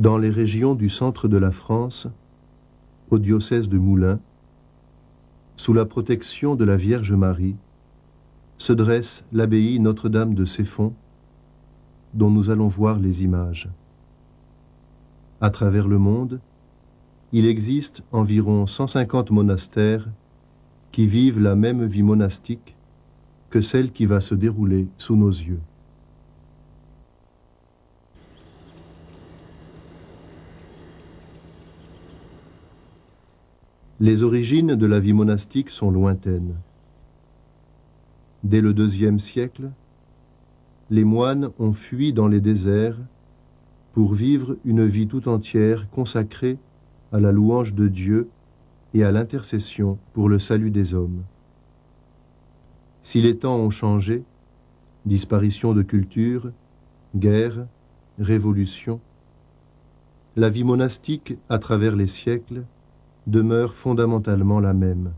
Dans les régions du centre de la France, au diocèse de Moulins, sous la protection de la Vierge Marie, se dresse l'abbaye Notre-Dame de Ceffonds, dont nous allons voir les images. À travers le monde, il existe environ 150 monastères qui vivent la même vie monastique que celle qui va se dérouler sous nos yeux. Les origines de la vie monastique sont lointaines. Dès le IIe siècle, les moines ont fui dans les déserts pour vivre une vie tout entière consacrée à la louange de Dieu et à l'intercession pour le salut des hommes. Si les temps ont changé, disparition de culture, guerre, révolution, la vie monastique à travers les siècles demeure fondamentalement la même.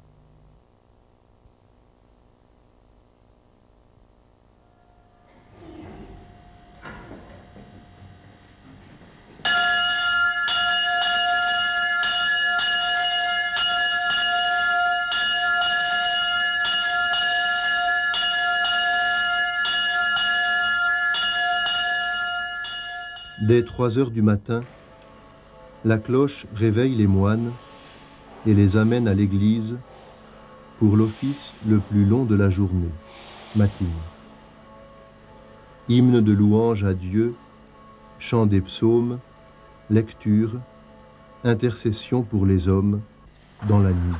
Dès 3 heures du matin, la cloche réveille les moines et les amène à l'église pour l'office le plus long de la journée, matine. Hymne de louange à Dieu, chant des psaumes, lecture, intercession pour les hommes dans la nuit.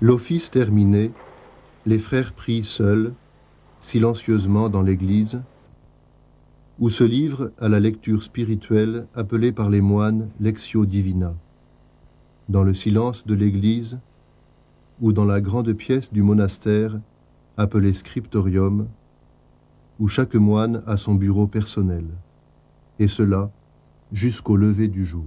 L'office terminé, les frères prient seuls, silencieusement dans l'église, ou se livrent à la lecture spirituelle appelée par les moines Lectio Divina, dans le silence de l'église ou dans la grande pièce du monastère appelée Scriptorium, où chaque moine a son bureau personnel, et cela jusqu'au lever du jour.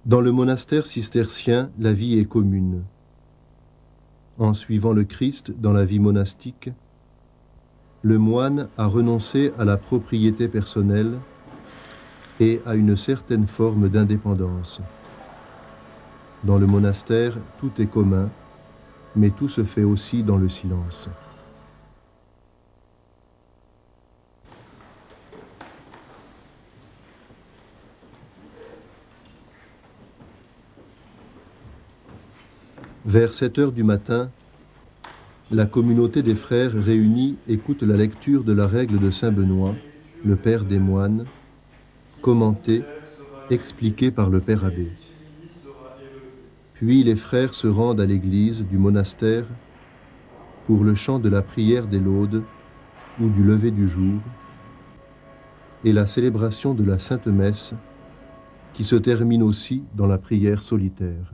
Dans le monastère cistercien, la vie est commune. En suivant le Christ dans la vie monastique, le moine a renoncé à la propriété personnelle et à une certaine forme d'indépendance. Dans le monastère, tout est commun, mais tout se fait aussi dans le silence. Vers 7 heures du matin, la communauté des frères réunis écoute la lecture de la règle de saint Benoît, le père des moines, commentée, expliquée par le père abbé. Puis les frères se rendent à l'église du monastère pour le chant de la prière des laudes ou du lever du jour et la célébration de la Sainte Messe qui se termine aussi dans la prière solitaire.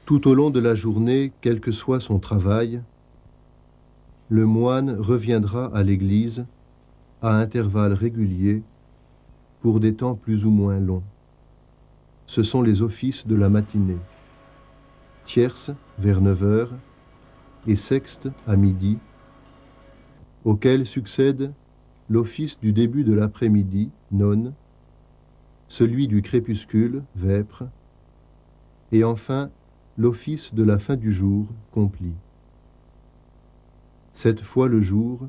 Tout au long de la journée, quel que soit son travail, le moine reviendra à l'église à intervalles réguliers pour des temps plus ou moins longs. Ce sont les offices de la matinée. Tierce vers 9 heures et sexte à midi, auquel succède l'office du début de l'après-midi, none, celui du crépuscule, vêpres, et enfin l'office de la fin du jour, complis. Cette fois le jour,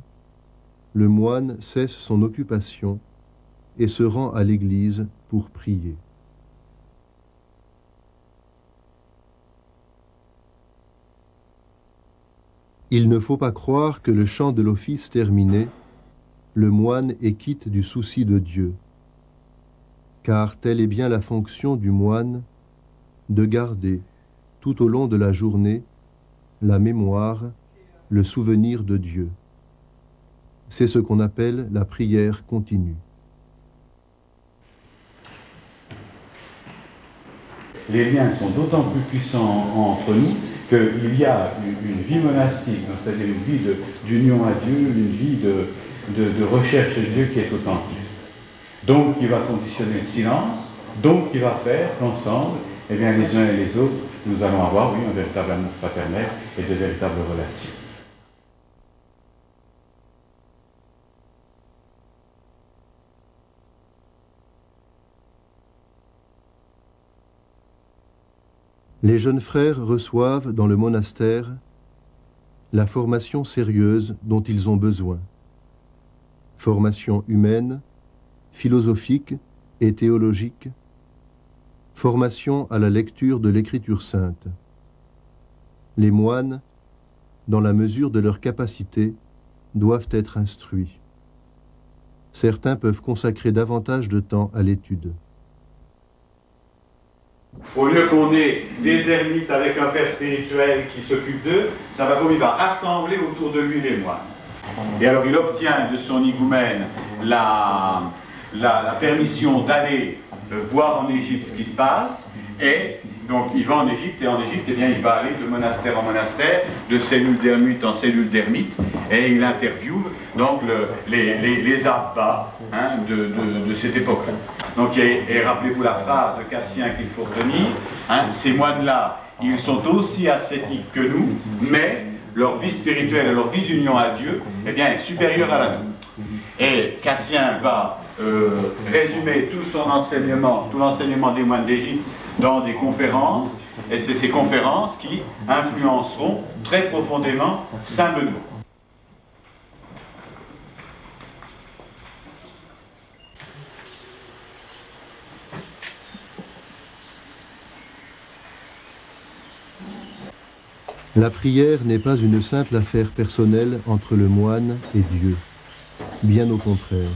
le moine cesse son occupation et se rend à l'église pour prier. Il ne faut pas croire que le chant de l'office terminé, le moine est quitte du souci de Dieu, car telle est bien la fonction du moine de garder, tout au long de la journée, la mémoire, le souvenir de Dieu. C'est ce qu'on appelle la prière continue. Les liens sont d'autant plus puissants entre nous qu'il y a une vie monastique, c'est-à-dire une vie d'union à Dieu, une vie de recherche de Dieu qui est authentique. Donc qui va conditionner le silence, donc qui va faire qu'ensemble, eh bien, les uns et les autres, nous allons avoir, oui, un véritable amour fraternel et de véritables relations. Les jeunes frères reçoivent dans le monastère la formation sérieuse dont ils ont besoin. Formation humaine, philosophique et théologique, formation à la lecture de l'Écriture sainte. Les moines, dans la mesure de leur capacité, doivent être instruits. Certains peuvent consacrer davantage de temps à l'étude. Au lieu qu'on ait des ermites avec un père spirituel qui s'occupe d'eux, ça va comme il va rassembler autour de lui les moines. Et alors il obtient de son higoumène la permission d'aller voir en Égypte ce qui se passe, et donc il va en Égypte, et en Égypte, eh bien, il va aller de monastère en monastère, de cellule d'ermite en cellule d'ermite, et il interviewe donc les abbats de cette époque-là. Donc, et rappelez-vous la phrase de Cassien qu'il faut retenir, ces moines-là, ils sont aussi ascétiques que nous, mais leur vie spirituelle et leur vie d'union à Dieu, eh bien, est supérieure à la nôtre. Et Cassien va résumer tout son enseignement, tout l'enseignement des moines d'Égypte dans des conférences, et c'est ces conférences qui influenceront très profondément Saint Benoît. La prière n'est pas une simple affaire personnelle entre le moine et Dieu. Bien au contraire.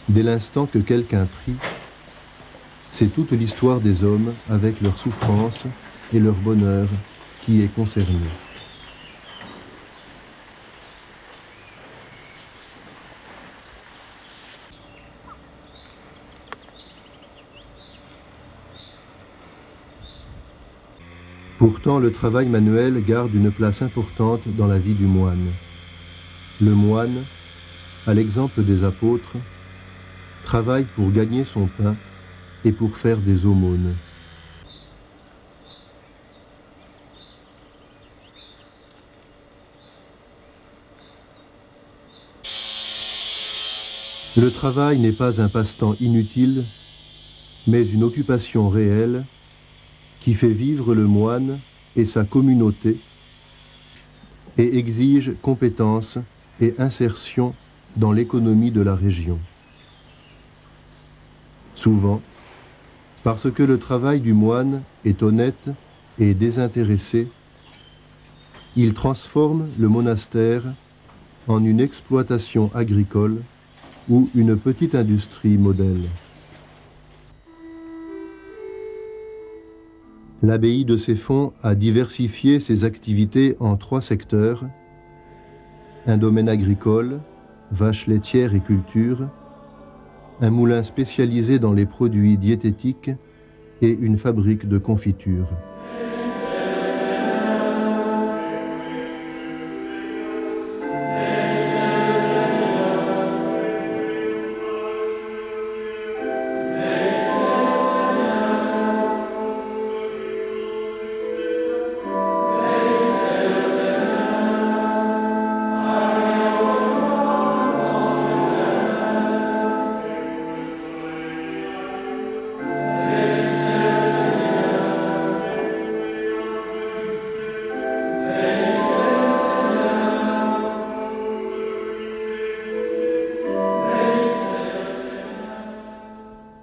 Dès l'instant que quelqu'un prie, c'est toute l'histoire des hommes avec leur souffrance et leur bonheur qui est concernée. Pourtant, le travail manuel garde une place importante dans la vie du moine. Le moine, à l'exemple des apôtres, travaille pour gagner son pain et pour faire des aumônes. Le travail n'est pas un passe-temps inutile, mais une occupation réelle qui fait vivre le moine et sa communauté et exige compétence et insertion dans l'économie de la région. Souvent, parce que le travail du moine est honnête et désintéressé, il transforme le monastère en une exploitation agricole ou une petite industrie modèle. L'abbaye de Ceffonds a diversifié ses activités en 3 secteurs: un domaine agricole, vaches laitières et culture, un moulin spécialisé dans les produits diététiques et une fabrique de confitures.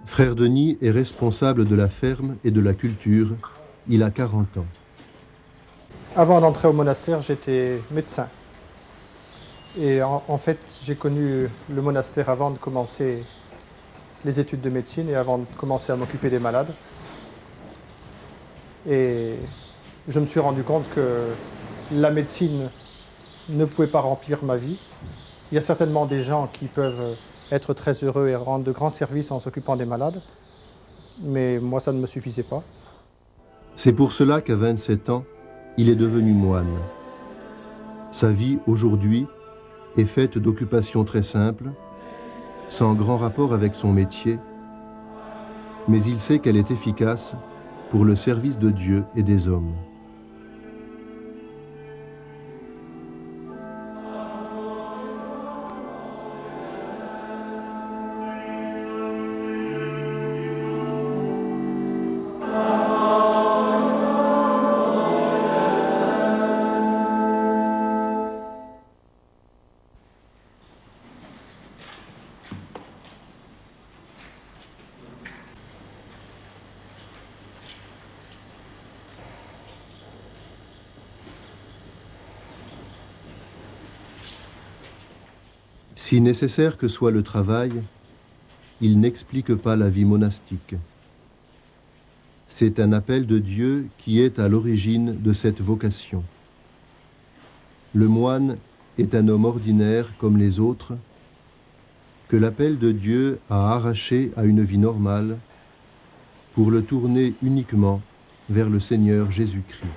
Frère Denis est responsable de la ferme et de la culture. Il a 40 ans. Avant d'entrer au monastère, j'étais médecin. Et en fait, j'ai connu le monastère avant de commencer les études de médecine et avant de commencer à m'occuper des malades. Et je me suis rendu compte que la médecine ne pouvait pas remplir ma vie. Il y a certainement des gens qui peuvent être très heureux et rendre de grands services en s'occupant des malades, mais moi, ça ne me suffisait pas. C'est pour cela qu'à 27 ans, il est devenu moine. Sa vie aujourd'hui est faite d'occupations très simples, sans grand rapport avec son métier, mais il sait qu'elle est efficace pour le service de Dieu et des hommes. Si nécessaire que soit le travail, il n'explique pas la vie monastique. C'est un appel de Dieu qui est à l'origine de cette vocation. Le moine est un homme ordinaire comme les autres, que l'appel de Dieu a arraché à une vie normale pour le tourner uniquement vers le Seigneur Jésus-Christ.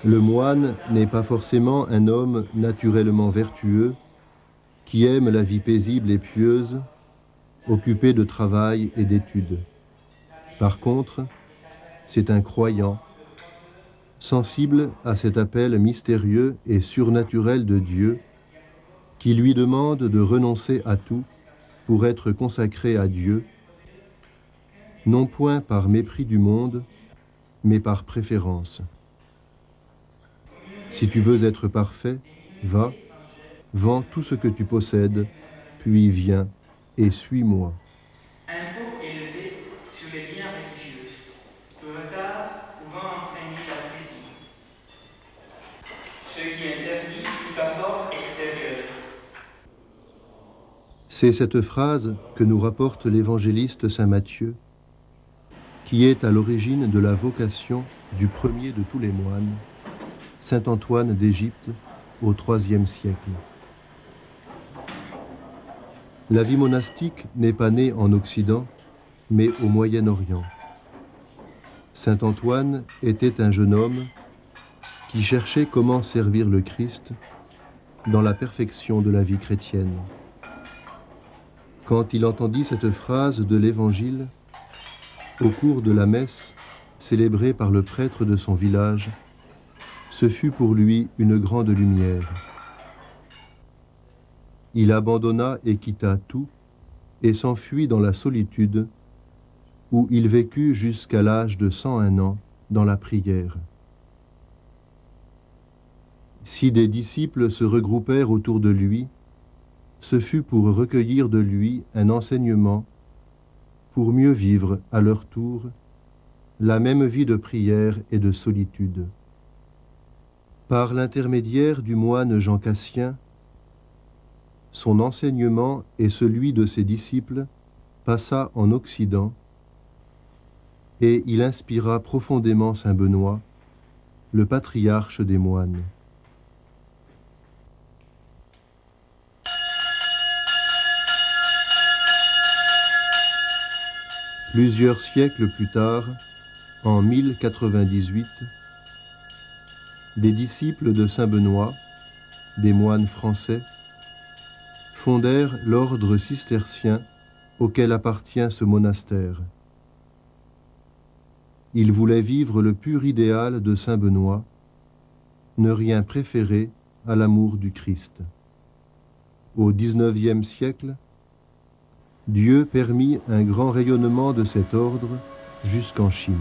Le moine n'est pas forcément un homme naturellement vertueux qui aime la vie paisible et pieuse, occupé de travail et d'études. Par contre, c'est un croyant, sensible à cet appel mystérieux et surnaturel de Dieu qui lui demande de renoncer à tout pour être consacré à Dieu, non point par mépris du monde, mais par préférence. Si tu veux être parfait, va, vends tout ce que tu possèdes, puis viens et suis-moi. Impôt élevé sur les biens religieux, le retard pouvant entraîner la fuite. Ce qui interdit tout apport extérieur. C'est cette phrase que nous rapporte l'évangéliste saint Matthieu, qui est à l'origine de la vocation du premier de tous les moines, saint Antoine d'Égypte, au IIIe siècle. La vie monastique n'est pas née en Occident, mais au Moyen-Orient. Saint Antoine était un jeune homme qui cherchait comment servir le Christ dans la perfection de la vie chrétienne. Quand il entendit cette phrase de l'Évangile, au cours de la messe célébrée par le prêtre de son village, ce fut pour lui une grande lumière. Il abandonna et quitta tout et s'enfuit dans la solitude où il vécut jusqu'à l'âge de 101 ans dans la prière. Si des disciples se regroupèrent autour de lui, ce fut pour recueillir de lui un enseignement pour mieux vivre à leur tour la même vie de prière et de solitude. Par l'intermédiaire du moine Jean Cassien, son enseignement et celui de ses disciples passa en Occident et il inspira profondément saint Benoît, le patriarche des moines. Plusieurs siècles plus tard, en 1098, des disciples de saint Benoît, des moines français, fondèrent l'ordre cistercien auquel appartient ce monastère. Ils voulaient vivre le pur idéal de saint Benoît, ne rien préférer à l'amour du Christ. Au XIXe siècle, Dieu permit un grand rayonnement de cet ordre jusqu'en Chine.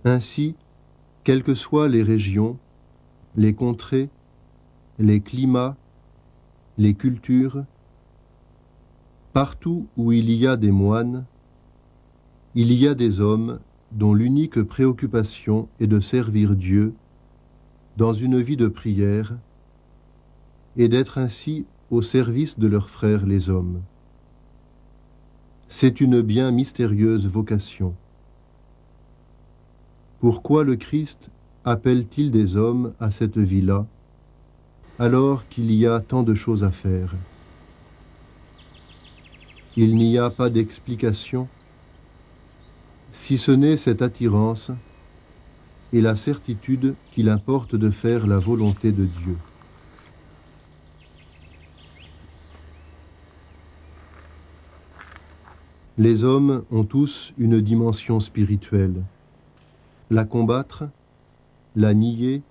Ainsi, quelles que soient les régions, les contrées, les climats, les cultures, partout où il y a des moines, il y a des hommes dont l'unique préoccupation est de servir Dieu dans une vie de prière et d'être ainsi au service de leurs frères les hommes. C'est une bien mystérieuse vocation. Pourquoi le Christ appelle-t-il des hommes à cette vie-là, alors qu'il y a tant de choses à faire? Il n'y a pas d'explication, si ce n'est cette attirance et la certitude qu'il importe de faire la volonté de Dieu. Les hommes ont tous une dimension spirituelle. La combattre, la nier,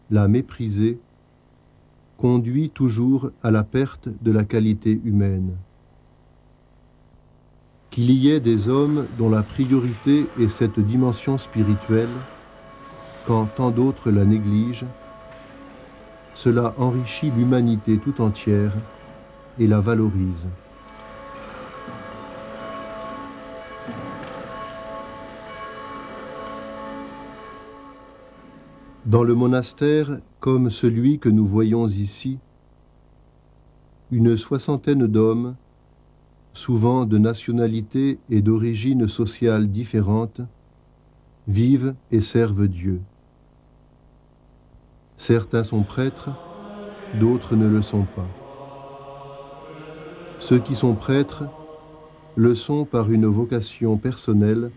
la mépriser, conduit toujours à la perte de la qualité humaine. Qu'il y ait des hommes dont la priorité est cette dimension spirituelle, quand tant d'autres la négligent, cela enrichit l'humanité tout entière et la valorise. Dans le monastère, comme celui que nous voyons ici, une soixantaine d'hommes, souvent de nationalités et d'origines sociales différentes, vivent et servent Dieu. Certains sont prêtres, d'autres ne le sont pas. Ceux qui sont prêtres le sont par une vocation personnelle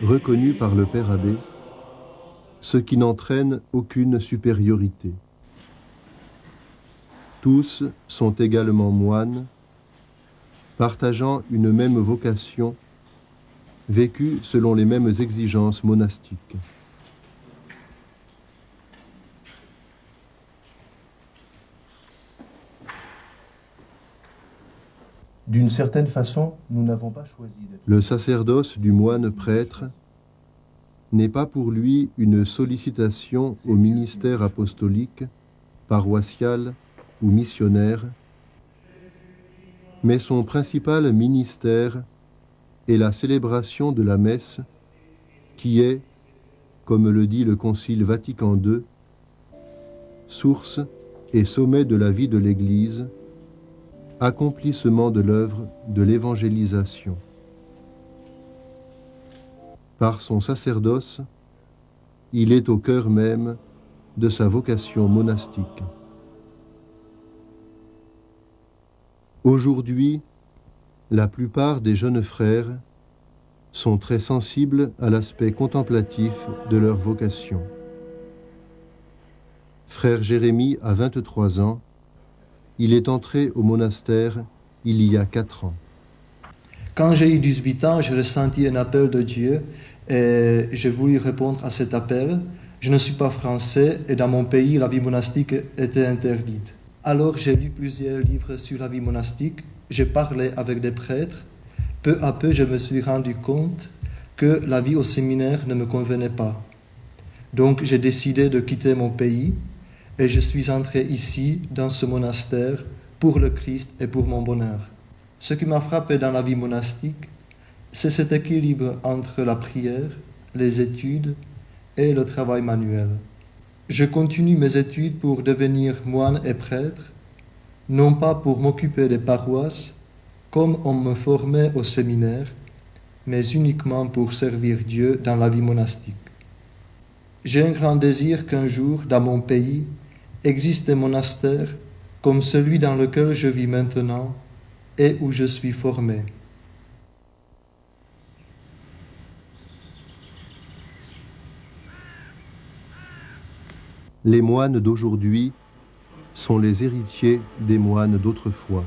reconnue par le Père Abbé, ce qui n'entraîne aucune supériorité. Tous sont également moines, partageant une même vocation, vécue selon les mêmes exigences monastiques. D'une certaine façon, nous n'avons pas choisi d'être. Le sacerdoce du moine prêtre n'est pas pour lui une sollicitation au ministère apostolique, paroissial ou missionnaire, mais son principal ministère est la célébration de la messe qui est, comme le dit le Concile Vatican II, source et sommet de la vie de l'Église, accomplissement de l'œuvre de l'évangélisation. Par son sacerdoce, il est au cœur même de sa vocation monastique. Aujourd'hui, la plupart des jeunes frères sont très sensibles à l'aspect contemplatif de leur vocation. Frère Jérémie a 23 ans, il est entré au monastère il y a 4 ans. Quand j'ai eu 18 ans, j'ai ressenti un appel de Dieu et j'ai voulu répondre à cet appel. Je ne suis pas français et dans mon pays, la vie monastique était interdite. Alors j'ai lu plusieurs livres sur la vie monastique, j'ai parlé avec des prêtres. Peu à peu, je me suis rendu compte que la vie au séminaire ne me convenait pas. Donc j'ai décidé de quitter mon pays et je suis entré ici, dans ce monastère, pour le Christ et pour mon bonheur. Ce qui m'a frappé dans la vie monastique, c'est cet équilibre entre la prière, les études et le travail manuel. Je continue mes études pour devenir moine et prêtre, non pas pour m'occuper des paroisses, comme on me formait au séminaire, mais uniquement pour servir Dieu dans la vie monastique. J'ai un grand désir qu'un jour, dans mon pays, existe un monastère comme celui dans lequel je vis maintenant et où je suis formé. Les moines d'aujourd'hui sont les héritiers des moines d'autrefois.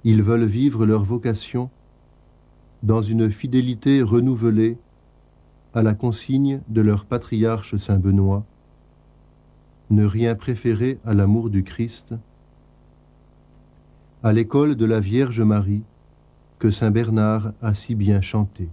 Ils veulent vivre leur vocation dans une fidélité renouvelée à la consigne de leur patriarche Saint Benoît, ne rien préférer à l'amour du Christ, à l'école de la Vierge Marie que Saint Bernard a si bien chantée.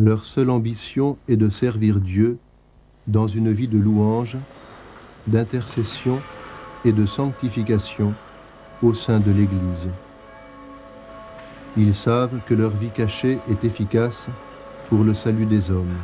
Leur seule ambition est de servir Dieu dans une vie de louange, d'intercession et de sanctification au sein de l'Église. Ils savent que leur vie cachée est efficace pour le salut des hommes.